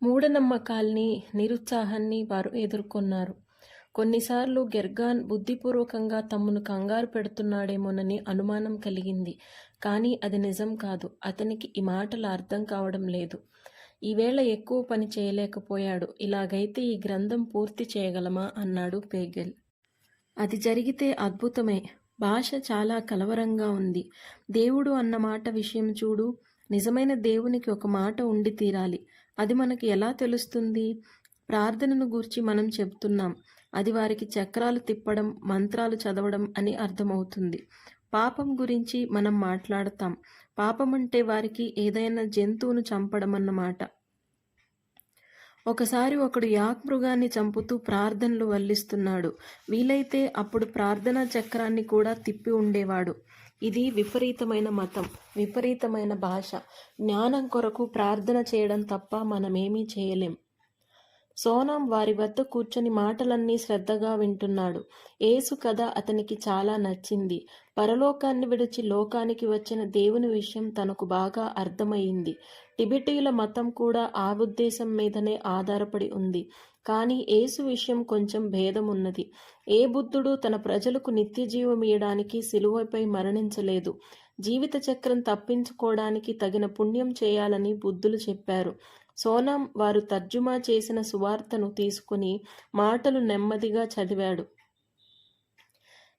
మూఢనమ్మకాల్ని, నిరుత్సాహాన్ని వారు ఎదుర్కొన్నారు. కొన్నిసార్లు గెర్గాన్ బుద్ధిపూర్వకంగా తమను కంగారు పెడుతున్నాడేమోనని అనుమానం కలిగింది. కానీ అది నిజం కాదు. అతనికి ఈ మాటలు అర్థం కావడం లేదు. ఈవేళ ఎక్కువ పని చేయలేకపోయాడు. ఇలాగైతే ఈ గ్రంథం పూర్తి చేయగలమా అన్నాడు పేగెల్. అది జరిగితే అద్భుతమే. భాష చాలా కలవరంగా ఉంది. దేవుడు అన్న మాట విషయం చూడు. నిజమైన దేవునికి ఒక మాట ఉండి తీరాలి. అది మనకి ఎలా తెలుస్తుంది? ప్రార్థనను గూర్చి మనం చెప్తున్నాం. అది వారికి చక్రాలు తిప్పడం, మంత్రాలు చదవడం అని అర్థమవుతుంది. పాపం గురించి మనం మాట్లాడతాం. పాపం అంటే వారికి ఏదైనా జంతువును చంపడం అన్నమాట. ఒకసారి ఒకడు యాక్మృగాన్ని చంపుతూ ప్రార్థనలు వల్లిస్తున్నాడు. వీలైతే అప్పుడు ప్రార్థనా చక్రాన్ని కూడా తిప్పి ఉండేవాడు. ఇది విపరీతమైన మతం, విపరీతమైన భాష. జ్ఞానం కొరకు ప్రార్థన చేయడం తప్ప మనమేమీ చేయలేం. సోనాం వారి వద్ద కూర్చొని మాటలన్నీ శ్రద్ధగా వింటున్నాడు. యేసు కథ అతనికి చాలా నచ్చింది. పరలోకాన్ని విడిచి లోకానికి వచ్చిన దేవుని విషయం తనకు బాగా అర్థమయ్యింది. టిబెటీయుల మతం కూడా ఆ ఉద్దేశం మీదనే ఆధారపడి ఉంది. కానీ యేసు విషయం కొంచెం భేదం ఉన్నది. ఏ బుద్ధుడు తన ప్రజలకు నిత్యజీవం ఇయ్యడానికి సిలువపై మరణించలేదు. జీవిత చక్రం తప్పించుకోవడానికి తగిన పుణ్యం చేయాలని బుద్ధులు చెప్పారు. సోనాం వారు తర్జుమా చేసిన సువార్తను తీసుకుని మాటలు నెమ్మదిగా చదివాడు.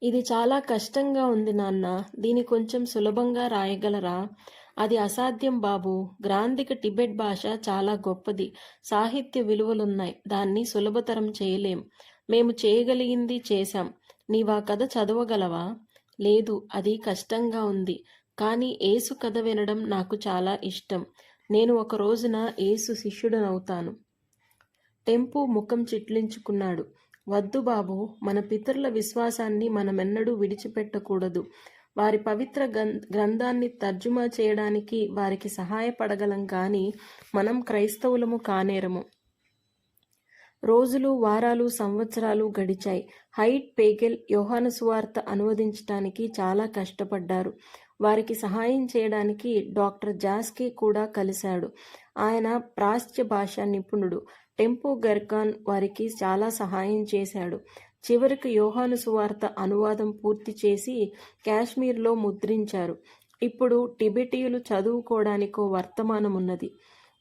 ఇది చాలా కష్టంగా ఉంది నాన్న. దీని కొంచెం సులభంగా రాయగలరా? అది అసాధ్యం బాబు. గ్రాంధిక టిబెట్ భాష చాలా గొప్పది. సాహిత్య విలువలున్నాయి. దాన్ని సులభతరం చేయలేం. మేము చేయగలిగింది చేశాం. నీవా కథ చదవగలవా? లేదు, అది కష్టంగా ఉంది. కానీ యేసు కథ వినడం నాకు చాలా ఇష్టం. నేను ఒక రోజున యేసు శిష్యుడనవుతాను. టెంపు ముఖం చిట్లించుకున్నాడు. వద్దు బాబు, మన పితరుల విశ్వాసాన్ని మనమెన్నడూ విడిచిపెట్టకూడదు. వారి పవిత్ర గ్రంథాన్ని తర్జుమా చేయడానికి వారికి సహాయపడగలం కానీ మనం క్రైస్తవులము కానేరము. రోజులు, వారాలు, సంవత్సరాలు గడిచాయి. హైట్, పేగెల్ యోహాను సువార్త అనువదించడానికి చాలా కష్టపడ్డారు. వారికి సహాయం చేయడానికి డాక్టర్ జాస్కే కూడా కలిశాడు. ఆయన ప్రాచ్య భాషా నిపుణుడు. టెంపు గెర్గాన్ వారికి చాలా సహాయం చేశాడు. చివరికి యోహాను సువార్త అనువాదం పూర్తి చేసి కాశ్మీర్లో ముద్రించారు. ఇప్పుడు టిబెటీయులు చదువుకోవడానికో వర్తమానం ఉన్నది.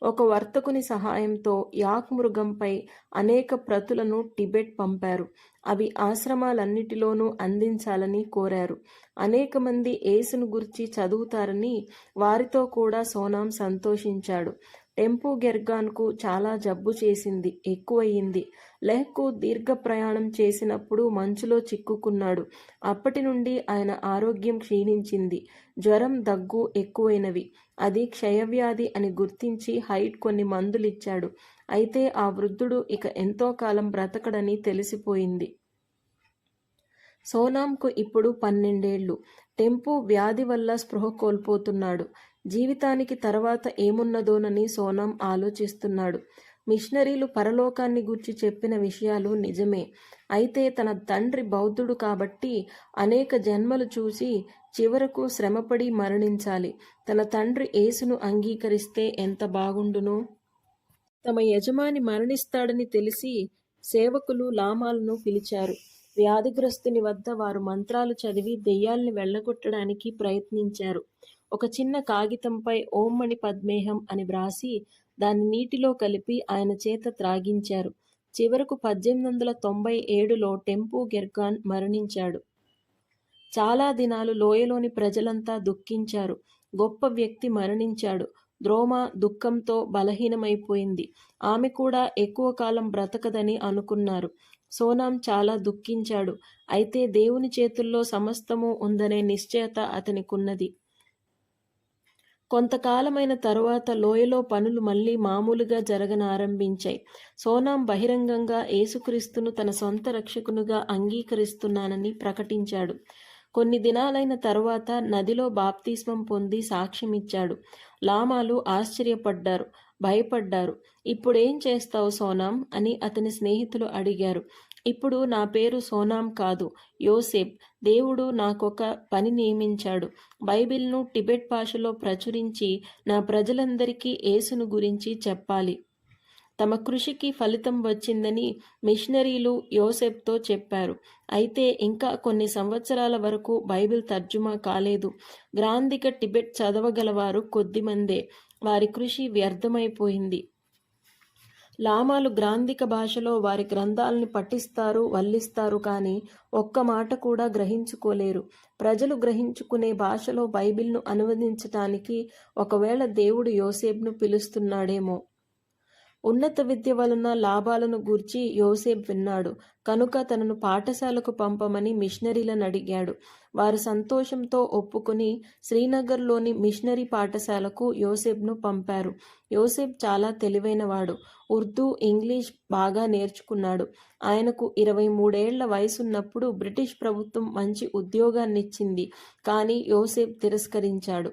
ఒక వర్తకుని సహాయంతో యాక్మృగంపై అనేక ప్రతులను టిబెట్ పంపారు. అవి ఆశ్రమాలన్నిటిలోనూ అందించాలని కోరారు. అనేక మంది యేసును గురించి చదువుతారని వారితో కూడా సోనాం సంతోషించాడు. టెంపు గెర్గాన్కు చాలా జబ్బు చేసింది, ఎక్కువయింది. లెహ్కు దీర్ఘ ప్రయాణం చేసినప్పుడు మంచులో చిక్కుకున్నాడు. అప్పటి నుండి ఆయన ఆరోగ్యం క్షీణించింది. జ్వరం, దగ్గు ఎక్కువైనవి. అది క్షయవ్యాధి అని గుర్తించి హైట్ కొన్ని మందులిచ్చాడు. అయితే ఆ వృద్ధుడు ఇక ఎంతో కాలం బ్రతకడని తెలిసిపోయింది. సోనాంకు ఇప్పుడు 12 ఏళ్లు. టెంపు వ్యాధి వల్ల స్పృహ కోల్పోతున్నాడు. జీవితానికి తర్వాత ఏమున్నదోనని సోనాం ఆలోచిస్తున్నాడు. మిషనరీలు పరలోకాన్ని గూర్చి చెప్పిన విషయాలు నిజమే. అయితే తన తండ్రి బౌద్ధుడు కాబట్టి అనేక జన్మలు చూసి చివరకు శ్రమపడి మరణించాలి. తన తండ్రి యేసును అంగీకరిస్తే ఎంత బాగుండును. తమ యజమాని మరణిస్తాడని తెలిసి సేవకులు లామాలను పిలిచారు. వ్యాధిగ్రస్తుని వద్ద వారు మంత్రాలు చదివి దెయ్యాల్ని వెళ్ళగొట్టడానికి ప్రయత్నించారు. ఒక చిన్న కాగితంపై ఓం మణి పద్మేహం అని వ్రాసి దాన్ని నీటిలో కలిపి ఆయన చేత త్రాగించారు. చివరకు 1897లో టెంపు గెర్గాన్ మరణించాడు. చాలా దినాలు లోయలోని ప్రజలంతా దుఃఖించారు. గొప్ప వ్యక్తి మరణించాడు. ద్రోమ దుఃఖంతో బలహీనమైపోయింది. ఆమె కూడా ఎక్కువ కాలం బ్రతకదని అనుకున్నారు. సోనాం చాలా దుఃఖించాడు. అయితే దేవుని చేతుల్లో సమస్తము ఉందనే నిశ్చయత అతనికున్నది. కొంతకాలమైన తరువాత లోయలో పనులు మళ్లీ మామూలుగా జరగనారంభించాయి. సోనాం బహిరంగంగా యేసుక్రీస్తును తన సొంత రక్షకునిగా అంగీకరిస్తున్నానని ప్రకటించాడు. కొన్ని దినాలైన తరువాత నదిలో బాప్తిస్మం పొంది సాక్ష్యమిచ్చాడు. లామాలు ఆశ్చర్యపడ్డారు, భయపడ్డారు. ఇప్పుడేం చేస్తావు సోనాం అని అతని స్నేహితులు అడిగారు. ఇప్పుడు నా పేరు సోనాం కాదు, యోసేప్. దేవుడు నాకొక పని నియమించాడు. బైబిల్ను టిబెట్ భాషలో ప్రచురించి నా ప్రజలందరికీ యేసును గురించి చెప్పాలి. తమ కృషికి ఫలితం వచ్చిందని మిషనరీలు యోసెఫ్తో చెప్పారు. అయితే ఇంకా కొన్ని సంవత్సరాల వరకు బైబిల్ తర్జుమా కాలేదు. గ్రాంధిక టిబెట్ చదవగలవారు కొద్దిమందే. వారి కృషి వ్యర్థమైపోయింది. లామాలు గ్రాంధిక భాషలో వారి గ్రంథాలని పఠిస్తారు, వల్లిస్తారు, కానీ ఒక్క మాట కూడా గ్రహించుకోలేరు. ప్రజలు గ్రహించుకునే భాషలో బైబిల్ను అనువదించటానికి ఒకవేళ దేవుడు యోసేపును పిలుస్తున్నాడేమో. ఉన్నత విద్య వలన లాభాలను గూర్చి యోసేపు విన్నాడు కనుక తనను పాఠశాలకు పంపమని మిషనరీలను అడిగాడు. వారు సంతోషంతో ఒప్పుకుని శ్రీనగర్లోని మిషనరీ పాఠశాలకు యోసేపును పంపారు. యోసేపు చాలా తెలివైనవాడు. ఉర్దూ, ఇంగ్లీష్ బాగా నేర్చుకున్నాడు. ఆయనకు 23 వయసున్నప్పుడు బ్రిటిష్ ప్రభుత్వం మంచి ఉద్యోగాన్నిచ్చింది. కానీ యోసేపు తిరస్కరించాడు.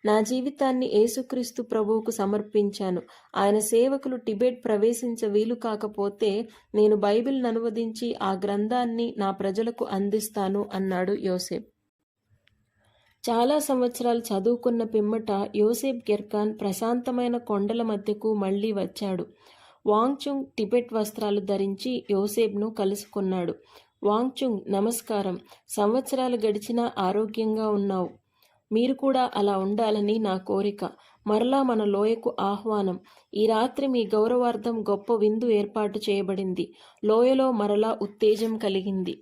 నా జీవితాన్ని యేసుక్రీస్తు ప్రభువుకు సమర్పించాను. ఆయన సేవకులు టిబెట్ ప్రవేశించ వీలు కాకపోతే నేను బైబిల్ను అనువదించి ఆ గ్రంథాన్ని నా ప్రజలకు అందిస్తాను అన్నాడు యోసేపు. చాలా సంవత్సరాలు చదువుకున్న పిమ్మట యోసేప్ గెర్కాన్ ప్రశాంతమైన కొండల మధ్యకు మళ్లీ వచ్చాడు. వాంగ్చుంగ్ టిబెట్ వస్త్రాలు ధరించి యోసేప్ను కలుసుకున్నాడు. వాంగ్చుంగ్, నమస్కారం. సంవత్సరాలు గడిచినా ఆరోగ్యంగా ఉన్నావు. మీరు కూడా అలా ఉండాలని నా కోరిక. మరలా మన లోయకు ఆహ్వానం. ఈ రాత్రి మీ గౌరవార్థం గొప్ప విందు ఏర్పాటు చేయబడింది. లోయలో మరలా ఉత్తేజం కలిగింది.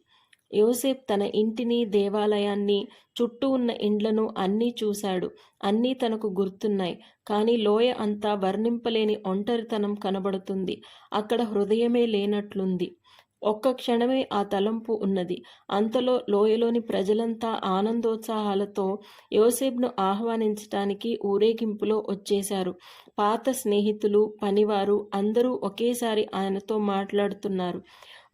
యోసేప్ తన ఇంటిని, దేవాలయాన్ని, చుట్టూ ఉన్న ఇండ్లను అన్నీ చూశాడు. అన్నీ తనకు గుర్తున్నాయి. కానీ లోయ అంతా వర్ణింపలేని ఒంటరితనం కనబడుతుంది. అక్కడ హృదయమే లేనట్లుంది. ఒక్క క్షణమే ఆ తలంపు ఉన్నది. అంతలో లోయలోని ప్రజలంతా ఆనందోత్సాహాలతో యోసేపును ఆహ్వానించటానికి ఊరేగింపులో వచ్చేశారు. పాత స్నేహితులు, పనివారు అందరూ ఒకేసారి ఆయనతో మాట్లాడుతున్నారు.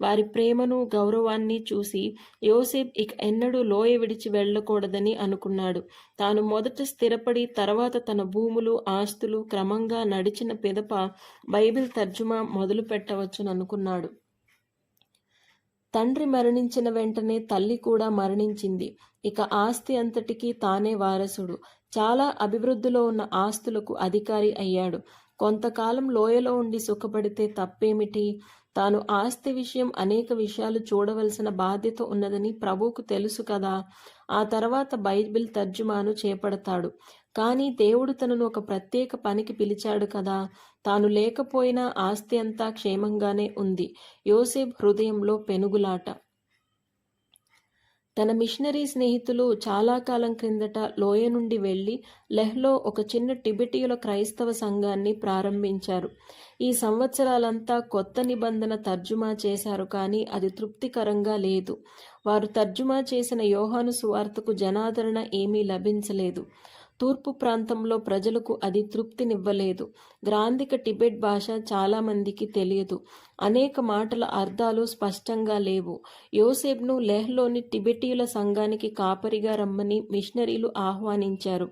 వారి ప్రేమను, గౌరవాన్ని చూసి యోసేపు ఇక ఎన్నడూ లోయ విడిచి వెళ్ళకూడదని అనుకున్నాడు. తాను మొదట స్థిరపడి తర్వాత తన భూములు, ఆస్తులు క్రమంగా నడిచిన పిదప బైబిల్ తర్జుమా మొదలు పెట్టవచ్చుననుకున్నాడు. తండ్రి మరణించిన వెంటనే తల్లి కూడా మరణించింది. ఇక ఆస్తి అంతటికీ తానే వారసుడు. చాలా అభివృద్ధిలో ఉన్న ఆస్తులకు అధికారి అయ్యాడు. కొంతకాలం లోయలో ఉండి సుఖపడితే తప్పేమిటి? తాను ఆస్తి విషయం అనేక విషయాలు చూడవలసిన బాధ్యత ఉన్నదని ప్రభువుకు తెలుసు కదా. ఆ తర్వాత బైబిల్ తర్జుమాను చేపడతాడు. కానీ దేవుడు తనను ఒక ప్రత్యేక పనికి పిలిచాడు కదా. తాను లేకపోయినా ఆస్తి అంతా క్షేమంగానే ఉంది. యోసేపు హృదయంలో పెనుగులాట. తన మిషనరీ స్నేహితులు చాలా కాలం క్రిందట లోయ నుండి వెళ్లి లెహ్లో ఒక చిన్న టిబెటీయుల క్రైస్తవ సంఘాన్ని ప్రారంభించారు. ఈ సంవత్సరాలంతా కొత్త నిబంధన తర్జుమా చేశారు, కానీ అది తృప్తికరంగా లేదు. వారు తర్జుమా చేసిన యోహాను సువార్తకు జనాదరణ ఏమీ లభించలేదు. తూర్పు ప్రాంతంలో ప్రజలకు అది తృప్తినివ్వలేదు. గ్రాంధిక టిబెట్ భాష చాలామందికి తెలియదు. అనేక మాటల అర్థాలు స్పష్టంగా లేవు. యోసేపును లెహ్లోని టిబెటీయుల సంఘానికి కాపరిగా రమ్మని మిషనరీలు ఆహ్వానించారు.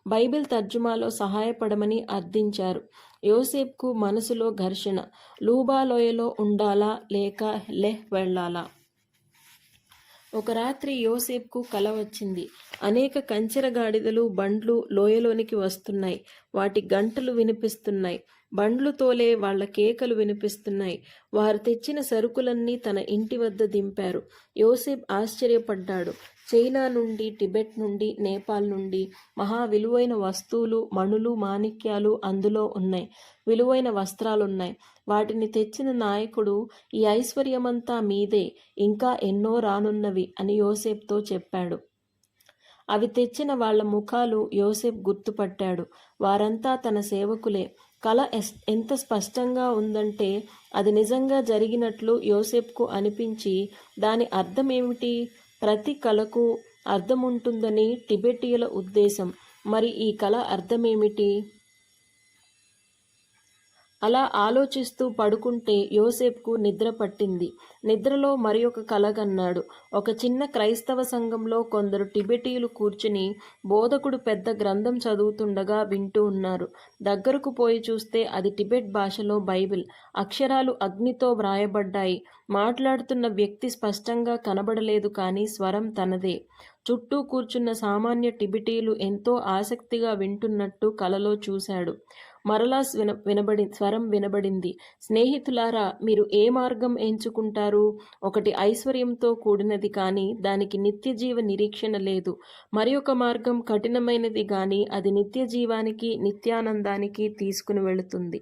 బైబిల్ తర్జుమాలో సహాయపడమని అర్థించారు. యోసేపుకు మనసులో ఘర్షణ. లూబా లోయలో ఉండాలా లేక లెహ్ వెళ్లాలా? ఒక రాత్రి యోసేపుకు కల వచ్చింది. అనేక కంచెర గాడిదలు, బండ్లు లోయలోనికి వస్తున్నాయి. వాటి గంటలు వినిపిస్తున్నాయి. బండ్లు తోలే వాళ్ల కేకలు వినిపిస్తున్నాయి. వారు తెచ్చిన సరుకులన్నీ తన ఇంటి వద్ద దింపారు. యోసేపు ఆశ్చర్యపడ్డాడు. చైనా నుండి, టిబెట్ నుండి, నేపాల్ నుండి మహా విలువైన వస్తువులు, మణులు, మాణిక్యాలు అందులో ఉన్నాయి. విలువైన వస్త్రాలున్నాయి. వాటిని తెచ్చిన నాయకుడు, ఈ ఐశ్వర్యమంతా మీదే, ఇంకా ఎన్నో రానున్నవి అని యోసేపుతో చెప్పాడు. అవి తెచ్చిన వాళ్ల ముఖాలు యోసేపు గుర్తుపట్టాడు. వారంతా తన సేవకులే. కల ఎంత స్పష్టంగా ఉందంటే అది నిజంగా జరిగినట్లు యోసేపుకు అనిపించి, దాని అర్థమేమిటి? ప్రతి కలకు అర్థముంటుందని టిబెటీయుల ఉద్దేశం. మరి ఈ కల అర్థమేమిటి? అలా ఆలోచిస్తూ పడుకుంటే యోసేపుకు నిద్ర పట్టింది. నిద్రలో మరి ఒక కలగన్నాడు. ఒక చిన్న క్రైస్తవ సంఘంలో కొందరు టిబెటీయులు కూర్చుని బోధకుడు పెద్ద గ్రంథం చదువుతుండగా వింటూ ఉన్నారు. దగ్గరకు పోయి చూస్తే అది టిబెట్ భాషలో బైబిల్. అక్షరాలు అగ్నితో వ్రాయబడ్డాయి. మాట్లాడుతున్న వ్యక్తి స్పష్టంగా కనబడలేదు, కానీ స్వరం తనదే. చుట్టూ కూర్చున్న సామాన్య టిబెటీయులు ఎంతో ఆసక్తిగా వింటున్నట్టు కలలో చూశాడు. మరలా స్వరం వినబడింది. స్నేహితులారా, మీరు ఏ మార్గం ఎంచుకుంటారు? ఒకటి ఐశ్వర్యంతో కూడినది కానీ దానికి నిత్యజీవ నిరీక్షణ లేదు. మరి ఒక మార్గం కఠినమైనది గాని అది నిత్యజీవానికి నిత్యానందానికి తీసుకుని వెళుతుంది.